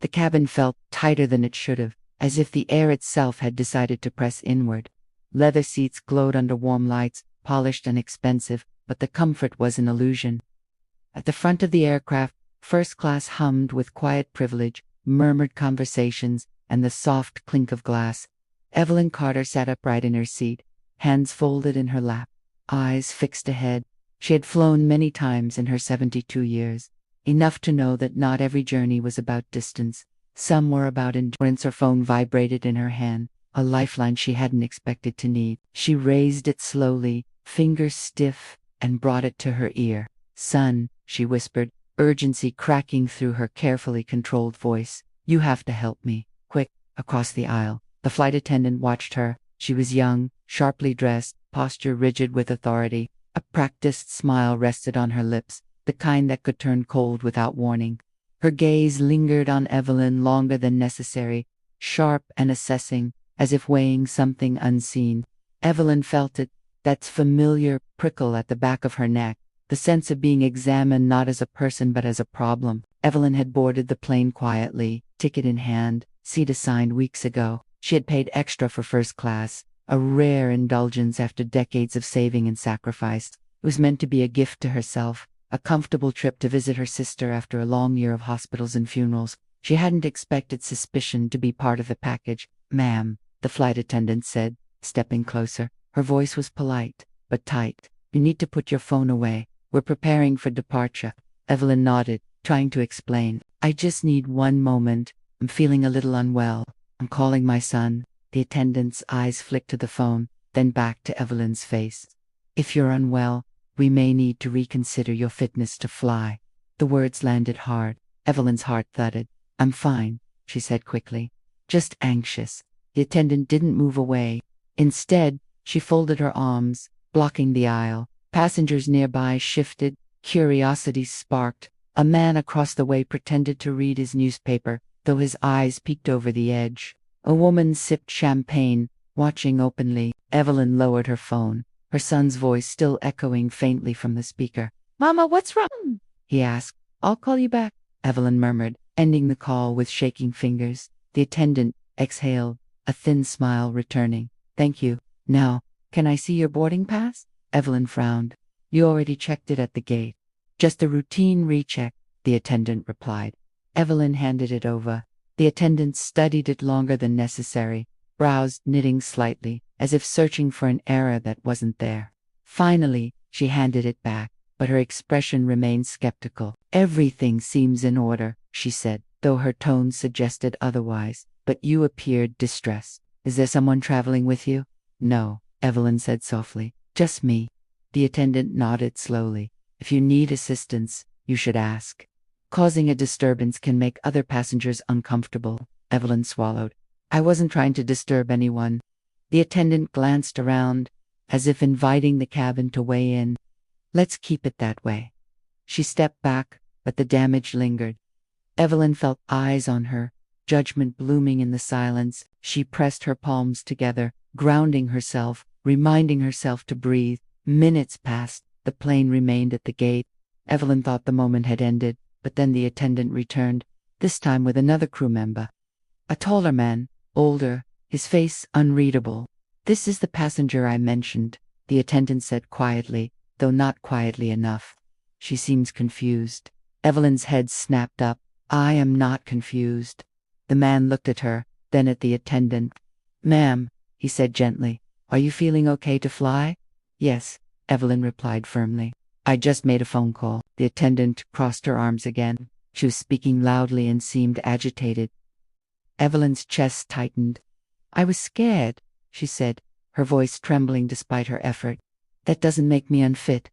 The cabin felt tighter than it should have, as if the air itself had decided to press inward. Leather seats glowed under warm lights, polished and expensive, but the comfort was an illusion. At the front of the aircraft, first class hummed with quiet privilege, murmured conversations, and the soft clink of glass. Evelyn Carter sat upright in her seat, hands folded in her lap, eyes fixed ahead. She had flown many times in her 72 years, enough to know that not every journey was about distance. Some were about endurance. Her phone vibrated in her hand, a lifeline she hadn't expected to need. She raised it slowly, fingers stiff, and brought it to her ear. "Son," she whispered, urgency cracking through her carefully controlled voice. "You have to help me. Quick." Across the aisle, the flight attendant watched her. She was young, sharply dressed, posture rigid with authority. A practiced smile rested on her lips, the kind that could turn cold without warning. Her gaze lingered on Evelyn longer than necessary, sharp and assessing, as if weighing something unseen. Evelyn felt it, that familiar prickle at the back of her neck, the sense of being examined not as a person but as a problem. Evelyn had boarded the plane quietly, ticket in hand, seat assigned weeks ago. She had paid extra for first class, a rare indulgence after decades of saving and sacrifice. It was meant to be a gift to herself, a comfortable trip to visit her sister after a long year of hospitals and funerals. She hadn't expected suspicion to be part of the package. "Ma'am," the flight attendant said, stepping closer. Her voice was polite, but tight. "You need to put your phone away. We're preparing for departure." Evelyn nodded, trying to explain. "I just need one moment. I'm feeling a little unwell. I'm calling my son." The attendant's eyes flicked to the phone, then back to Evelyn's face. "If you're unwell, we may need to reconsider your fitness to fly." The words landed hard. Evelyn's heart thudded. "I'm fine," she said quickly. "Just anxious." The attendant didn't move away. Instead, she folded her arms, blocking the aisle. Passengers nearby shifted, curiosity sparked. A man across the way pretended to read his newspaper, though his eyes peeked over the edge. A woman sipped champagne, watching openly. Evelyn lowered her phone, her son's voice still echoing faintly from the speaker. "Mama, what's wrong?" he asked. "I'll call you back," Evelyn murmured, ending the call with shaking fingers. The attendant exhaled, a thin smile returning. "Thank you. Now, can I see your boarding pass?" Evelyn frowned. "You already checked it at the gate." "Just a routine recheck," the attendant replied. Evelyn handed it over. The attendant studied it longer than necessary, brows knitting slightly, as if searching for an error that wasn't there. Finally, she handed it back, but her expression remained skeptical. "Everything seems in order," she said, though her tone suggested otherwise. "But you appeared distressed. Is there someone traveling with you?" "No," Evelyn said softly. "Just me." The attendant nodded slowly. "If you need assistance, you should ask. Causing a disturbance can make other passengers uncomfortable." Evelyn swallowed. "I wasn't trying to disturb anyone." The attendant glanced around, as if inviting the cabin to weigh in. "Let's keep it that way." She stepped back, but the damage lingered. Evelyn felt eyes on her, judgment blooming in the silence. She pressed her palms together, grounding herself, reminding herself to breathe. Minutes passed. The plane remained at the gate. Evelyn thought the moment had ended, but then the attendant returned, this time with another crew member. A taller man, older, his face unreadable. "This is the passenger I mentioned," the attendant said quietly, though not quietly enough. "She seems confused." Evelyn's head snapped up. "I am not confused." The man looked at her, then at the attendant. "Ma'am," he said gently, "are you feeling okay to fly?" "Yes," Evelyn replied firmly. "I just made a phone call." The attendant crossed her arms again. She was speaking loudly and seemed agitated. Evelyn's chest tightened. "I was scared," she said, her voice trembling despite her effort. "That doesn't make me unfit."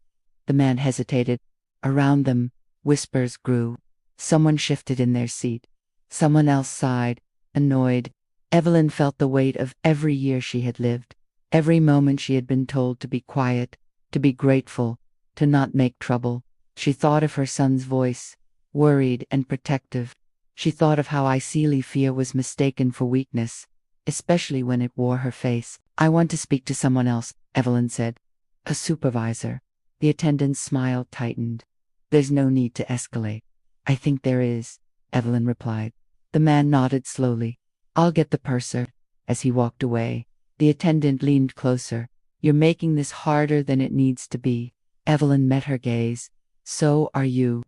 The man hesitated. Around them, whispers grew. Someone shifted in their seat. Someone else sighed, annoyed. Evelyn felt the weight of every year she had lived, every moment she had been told to be quiet, to be grateful, to not make trouble. She thought of her son's voice, worried and protective. She thought of how easily fear was mistaken for weakness, especially when it wore her face. "I want to speak to someone else," Evelyn said. "A supervisor." The attendant's smile tightened. "There's no need to escalate." "I think there is," Evelyn replied. The man nodded slowly. I'll get the purser. As he walked away, the attendant leaned closer. You're making this harder than it needs to be. Evelyn met her gaze. So are you.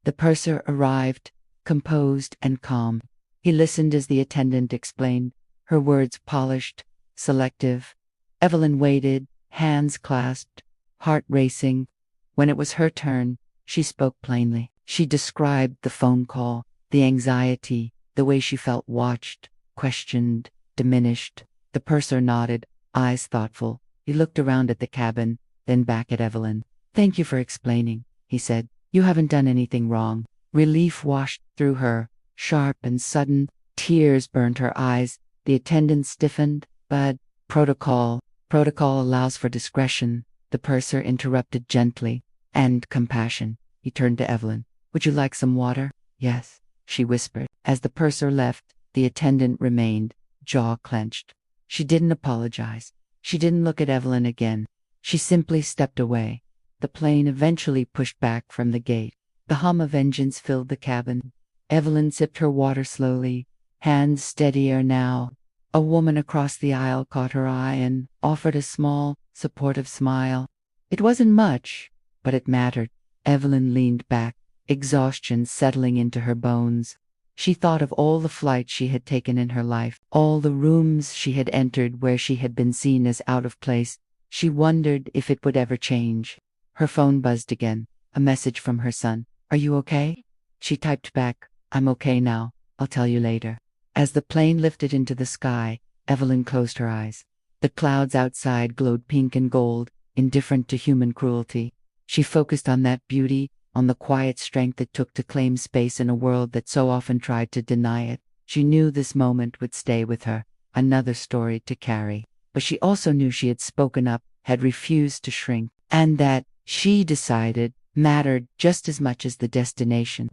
The purser arrived, composed and calm. He listened as the attendant explained, her words polished, selective. Evelyn waited, hands clasped, heart racing. When it was her turn, she spoke plainly. She described the phone call, the anxiety, the way she felt watched, questioned, diminished. The purser nodded, eyes thoughtful. He looked around at the cabin, then back at Evelyn. Thank you for explaining, he said. You haven't done anything wrong. Relief washed through her, sharp and sudden. Tears burned her eyes. The attendant stiffened, but protocol allows for discretion, the purser interrupted gently, and compassion. He turned to Evelyn. Would you like some water? Yes, she whispered. As the purser left, the attendant remained, jaw clenched. She didn't apologize. She didn't look at Evelyn again. She simply stepped away. The plane eventually pushed back from the gate. The hum of engines filled the cabin. Evelyn sipped her water slowly, hands steadier now. A woman across the aisle caught her eye and offered a small, supportive smile. It wasn't much, but it mattered. Evelyn leaned back, exhaustion settling into her bones. She thought of all the flights she had taken in her life, all the rooms she had entered where she had been seen as out of place. She wondered if it would ever change. Her phone buzzed again, a message from her son. Are you okay? She typed back, I'm okay now. I'll tell you later. As the plane lifted into the sky, Evelyn closed her eyes. The clouds outside glowed pink and gold, indifferent to human cruelty. She focused on that beauty, on the quiet strength it took to claim space in a world that so often tried to deny it. She knew this moment would stay with her, another story to carry. But she also knew she had spoken up, had refused to shrink, and that, she decided, mattered just as much as the destination.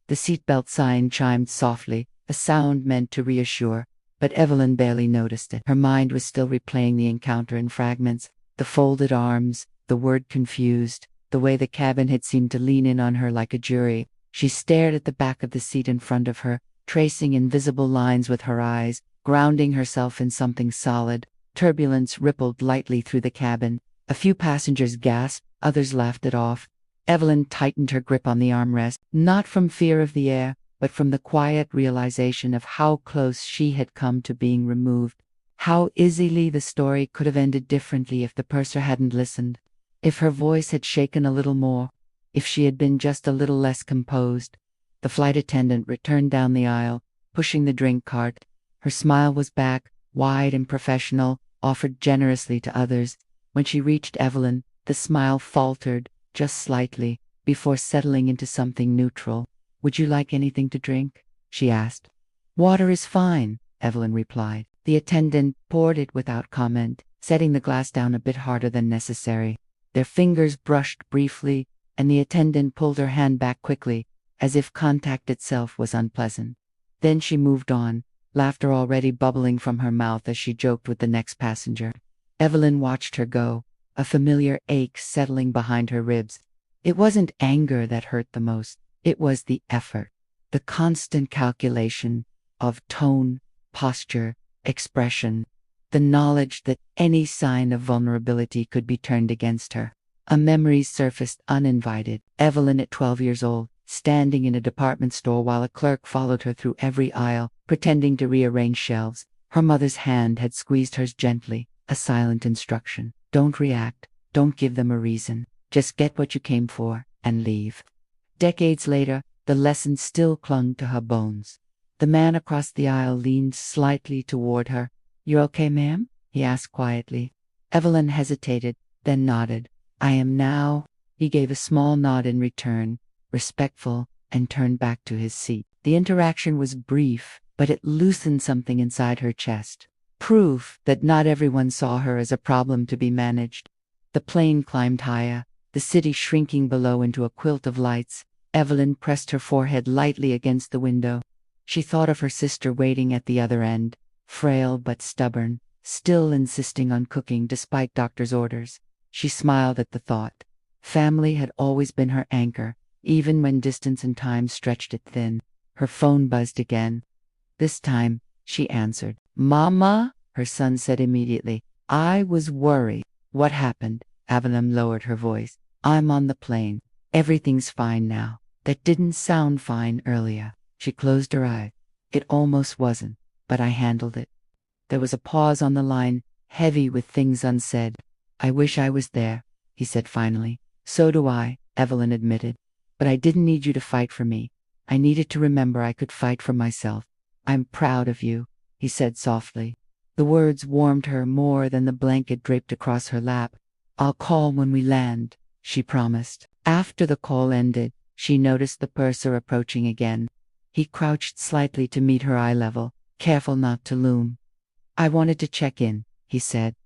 The seatbelt sign chimed softly, a sound meant to reassure, but Evelyn barely noticed it. Her mind was still replaying the encounter in fragments, the folded arms, the word confused, the way the cabin had seemed to lean in on her like a jury. She stared at the back of the seat in front of her, tracing invisible lines with her eyes, grounding herself in something solid. Turbulence rippled lightly through the cabin. A few passengers gasped, others laughed it off. Evelyn tightened her grip on the armrest, not from fear of the air, but from the quiet realization of how close she had come to being removed. How easily the story could have ended differently if the purser hadn't listened. If her voice had shaken a little more, if she had been just a little less composed. The flight attendant returned down the aisle, pushing the drink cart. Her smile was back, wide and professional, offered generously to others. When she reached Evelyn, the smile faltered, just slightly, before settling into something neutral. Would you like anything to drink? She asked. Water is fine, Evelyn replied. The attendant poured it without comment, setting the glass down a bit harder than necessary. Their fingers brushed briefly, and the attendant pulled her hand back quickly, as if contact itself was unpleasant. Then she moved on, laughter already bubbling from her mouth as she joked with the next passenger. Evelyn watched her go, a familiar ache settling behind her ribs. It wasn't anger that hurt the most. It was the effort, the constant calculation of tone, posture, expression, the knowledge that any sign of vulnerability could be turned against her. A memory surfaced uninvited. Evelyn at 12 years old, standing in a department store while a clerk followed her through every aisle, pretending to rearrange shelves. Her mother's hand had squeezed hers gently, a silent instruction. Don't react, don't give them a reason. Just get what you came for, and leave. Decades later, the lesson still clung to her bones. The man across the aisle leaned slightly toward her. "You're okay, ma'am?" he asked quietly. Evelyn hesitated, then nodded. "I am now." He gave a small nod in return, respectful, and turned back to his seat. The interaction was brief, but it loosened something inside her chest. Proof that not everyone saw her as a problem to be managed. The plane climbed higher, the city shrinking below into a quilt of lights. Evelyn pressed her forehead lightly against the window. She thought of her sister waiting at the other end, frail but stubborn, still insisting on cooking despite doctor's orders. She smiled at the thought. Family had always been her anchor, even when distance and time stretched it thin. Her phone buzzed again. This time, she answered. Mama, her son said immediately. I was worried. What happened? Evelyn lowered her voice. I'm on the plane. Everything's fine now. That didn't sound fine earlier. She closed her eyes. It almost wasn't, but I handled it. There was a pause on the line, heavy with things unsaid. I wish I was there, he said finally. So do I, Evelyn admitted. But I didn't need you to fight for me. I needed to remember I could fight for myself. I'm proud of you, he said softly. The words warmed her more than the blanket draped across her lap. I'll call when we land, she promised. After the call ended, she noticed the purser approaching again. He crouched slightly to meet her eye level, careful not to loom. I wanted to check in, he said.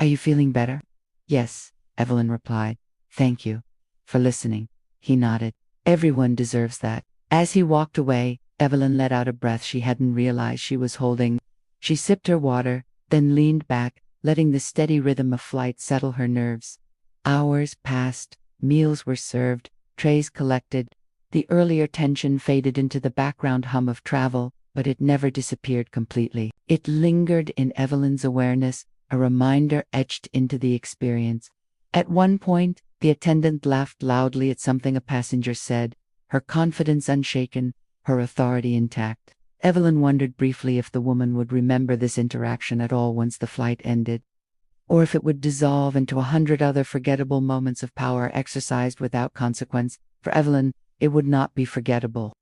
Are you feeling better? Yes, Evelyn replied. Thank you for listening. He nodded. Everyone deserves that. As he walked away, Evelyn let out a breath she hadn't realized she was holding. She sipped her water, then leaned back, letting the steady rhythm of flight settle her nerves. Hours passed, meals were served, trays collected. The earlier tension faded into the background hum of travel, but it never disappeared completely. It lingered in Evelyn's awareness, a reminder etched into the experience. At one point, the attendant laughed loudly at something a passenger said, her confidence unshaken, her authority intact. Evelyn wondered briefly if the woman would remember this interaction at all once the flight ended, or if it would dissolve into 100 other forgettable moments of power exercised without consequence. For Evelyn, it would not be forgettable.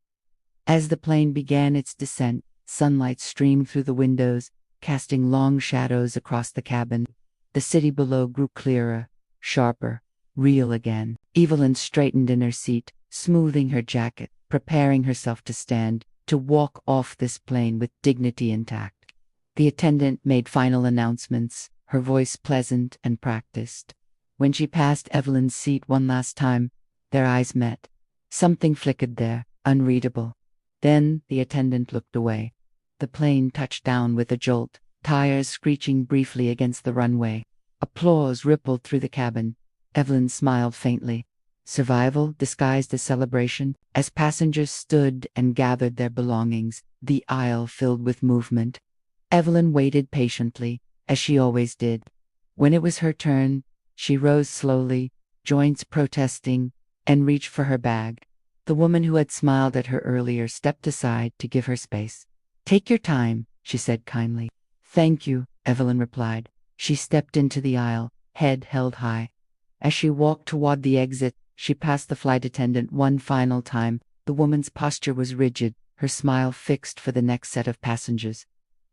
As the plane began its descent, sunlight streamed through the windows, casting long shadows across the cabin. The city below grew clearer, sharper, real again. Evelyn straightened in her seat, smoothing her jacket, preparing herself to stand, to walk off this plane with dignity intact. The attendant made final announcements, her voice pleasant and practiced. When she passed Evelyn's seat one last time, their eyes met. Something flickered there, unreadable. Then the attendant looked away. The plane touched down with a jolt, tires screeching briefly against the runway. Applause rippled through the cabin. Evelyn smiled faintly. Survival disguised as celebration. As passengers stood and gathered their belongings, the aisle filled with movement. Evelyn waited patiently, as she always did. When it was her turn, she rose slowly, joints protesting, and reached for her bag. The woman who had smiled at her earlier stepped aside to give her space. Take your time, she said kindly. Thank you, Evelyn replied. She stepped into the aisle, head held high. As she walked toward the exit, she passed the flight attendant one final time. The woman's posture was rigid, her smile fixed for the next set of passengers.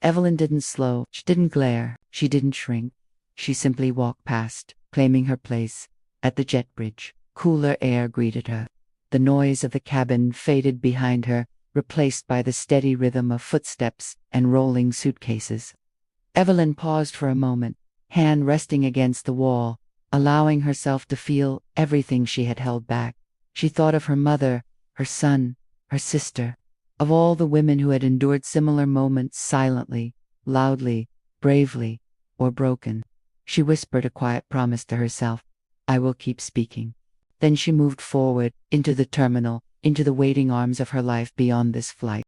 Evelyn didn't slow, she didn't glare, she didn't shrink. She simply walked past, claiming her place. At the jet bridge, cooler air greeted her. The noise of the cabin faded behind her, replaced by the steady rhythm of footsteps and rolling suitcases. Evelyn paused for a moment, hand resting against the wall, allowing herself to feel everything she had held back. She thought of her mother, her son, her sister, of all the women who had endured similar moments silently, loudly, bravely, or broken. She whispered a quiet promise to herself, I will keep speaking. Then she moved forward, into the terminal, into the waiting arms of her life beyond this flight.